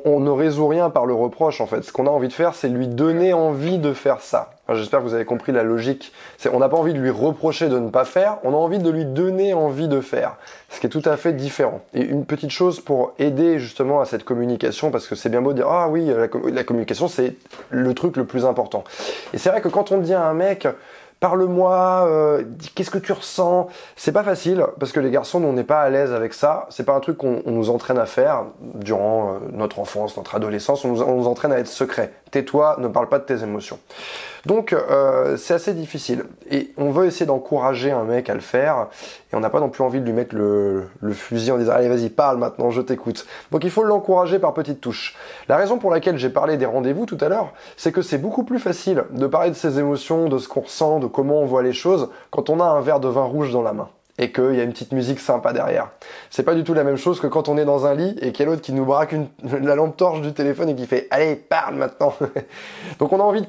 on ne résout rien par le reproche en fait. Ce qu'on a envie de faire, c'est lui donner envie de faire ça. J'espère que vous avez compris la logique. On n'a pas envie de lui reprocher de ne pas faire, on a envie de lui donner envie de faire. Ce qui est tout à fait différent. Et une petite chose pour aider justement à cette communication, parce que c'est bien beau de dire « Ah oui, la communication c'est le truc le plus important ». Et c'est vrai que quand on dit à un mec « Parle-moi, qu'est-ce que tu ressens ?» C'est pas facile, parce que les garçons, on n'est pas à l'aise avec ça. C'est pas un truc qu'on nous entraîne à faire durant notre enfance, notre adolescence. On nous entraîne à être secret. Tais-toi, ne parle pas de tes émotions. Donc, c'est assez difficile. Et on veut essayer d'encourager un mec à le faire. Et on n'a pas non plus envie de lui mettre le fusil en disant « Allez, vas-y, parle maintenant, je t'écoute ». Donc, il faut l'encourager par petites touches. La raison pour laquelle j'ai parlé des rendez-vous tout à l'heure, c'est que c'est beaucoup plus facile de parler de ses émotions, de ce qu'on ressent, de comment on voit les choses, quand on a un verre de vin rouge dans la main. Et qu'il y a une petite musique sympa derrière. C'est pas du tout la même chose que quand on est dans un lit et qu'il y a l'autre qui nous braque la lampe torche du téléphone et qui fait « Allez, parle maintenant !» Donc on a envie de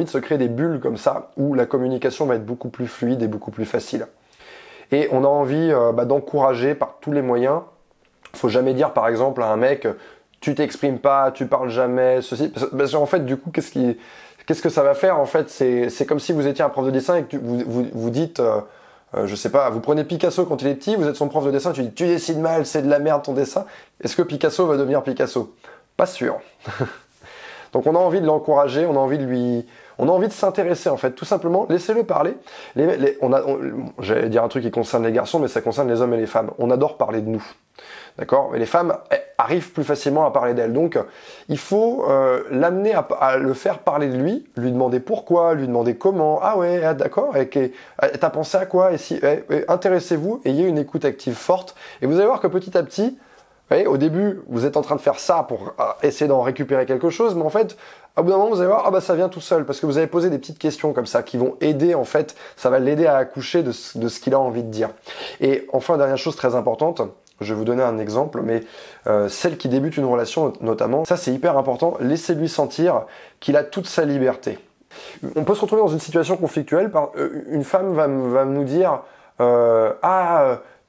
se créer des bulles comme ça, où la communication va être beaucoup plus fluide et beaucoup plus facile. Et on a envie d'encourager par tous les moyens. Faut jamais dire par exemple à un mec « Tu t'exprimes pas, tu parles jamais, ceci ». Parce qu'en fait, du coup, qu'est-ce que ça va faire en fait? C'est comme si vous étiez un prof de dessin et que vous dites... je sais pas, vous prenez Picasso quand il est petit, vous êtes son prof de dessin, tu dis « Tu dessines mal, c'est de la merde ton dessin ». Est-ce que Picasso va devenir Picasso? Pas sûr. Donc on a envie de l'encourager, on a envie de s'intéresser en fait, tout simplement, laissez-le parler. J'allais dire un truc qui concerne les garçons, mais ça concerne les hommes et les femmes. On adore parler de nous. D'accord? Mais les femmes arrivent plus facilement à parler d'elles. Donc, il faut l'amener à le faire parler de lui demander pourquoi, lui demander comment. Ah ouais, ah, d'accord. T'as pensé à quoi? Et si, intéressez-vous, ayez une écoute active forte. Et vous allez voir que petit à petit, vous voyez, au début, vous êtes en train de faire ça pour essayer d'en récupérer quelque chose, mais en fait, au bout d'un moment, vous allez voir, ah bah ça vient tout seul, parce que vous avez posé des petites questions comme ça qui vont aider, en fait, ça va l'aider à accoucher de ce qu'il a envie de dire. Et enfin, dernière chose très importante, je vais vous donner un exemple, mais celle qui débute une relation notamment, ça c'est hyper important, laissez-lui sentir qu'il a toute sa liberté. On peut se retrouver dans une situation conflictuelle, une femme va nous dire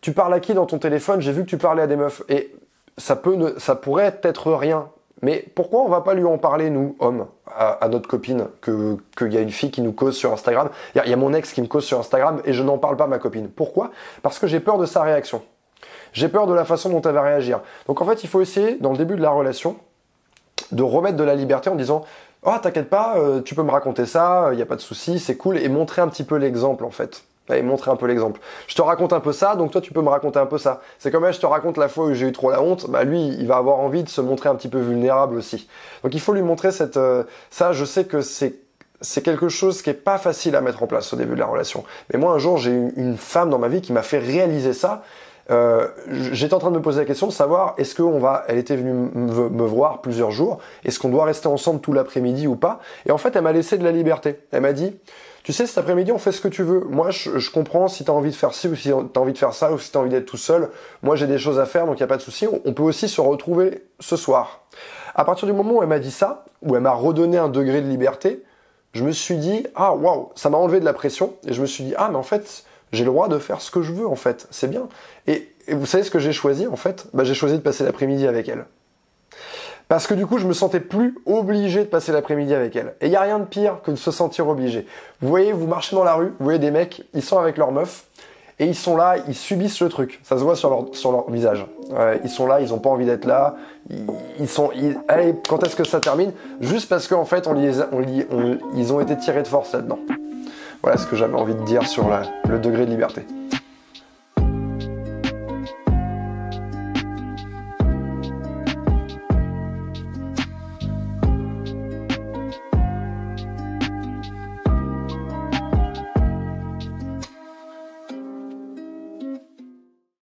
tu parles à qui dans ton téléphone, j'ai vu que tu parlais à des meufs, et ça pourrait être rien. Mais pourquoi on va pas lui en parler, nous, hommes, à notre copine, qu'il y a une fille qui nous cause sur Instagram? Il y a mon ex qui me cause sur Instagram et je n'en parle pas à ma copine. Pourquoi? Parce que j'ai peur de sa réaction. J'ai peur de la façon dont elle va réagir. Donc en fait, il faut essayer, dans le début de la relation, de remettre de la liberté en disant « Oh, t'inquiète pas, tu peux me raconter ça, il n'y a pas de souci, c'est cool », et montrer un petit peu l'exemple en fait. Allez, montrer un peu l'exemple. Je te raconte un peu ça, donc toi tu peux me raconter un peu ça. C'est comme je te raconte la fois où j'ai eu trop la honte, bah lui il va avoir envie de se montrer un petit peu vulnérable aussi. Donc il faut lui montrer ça, je sais que c'est quelque chose qui est pas facile à mettre en place au début de la relation. Mais moi un jour j'ai eu une femme dans ma vie qui m'a fait réaliser ça. J'étais en train de me poser la question de savoir elle était venue me voir plusieurs jours, est-ce qu'on doit rester ensemble tout l'après-midi ou pas? Et en fait elle m'a laissé de la liberté. Elle m'a dit tu sais, cet après-midi, on fait ce que tu veux. Moi, je comprends si tu as envie de faire ci ou si tu as envie de faire ça ou si tu as envie d'être tout seul. Moi, j'ai des choses à faire, donc il n'y a pas de souci. On peut aussi se retrouver ce soir. À partir du moment où elle m'a dit ça, où elle m'a redonné un degré de liberté, je me suis dit, ah, waouh, ça m'a enlevé de la pression. Et je me suis dit, ah, mais en fait, j'ai le droit de faire ce que je veux, en fait. C'est bien. Et vous savez ce que j'ai choisi, en fait? J'ai choisi de passer l'après-midi avec elle. Parce que du coup, je me sentais plus obligé de passer l'après-midi avec elle. Et il n'y a rien de pire que de se sentir obligé. Vous voyez, vous marchez dans la rue, vous voyez des mecs, ils sont avec leur meuf, et ils sont là, ils subissent le truc. Ça se voit sur leur visage. Ils sont là, ils n'ont pas envie d'être là. Allez, quand est-ce que ça termine? Juste parce qu'en fait, ils ont été tirés de force là-dedans. Voilà ce que j'avais envie de dire sur le degré de liberté.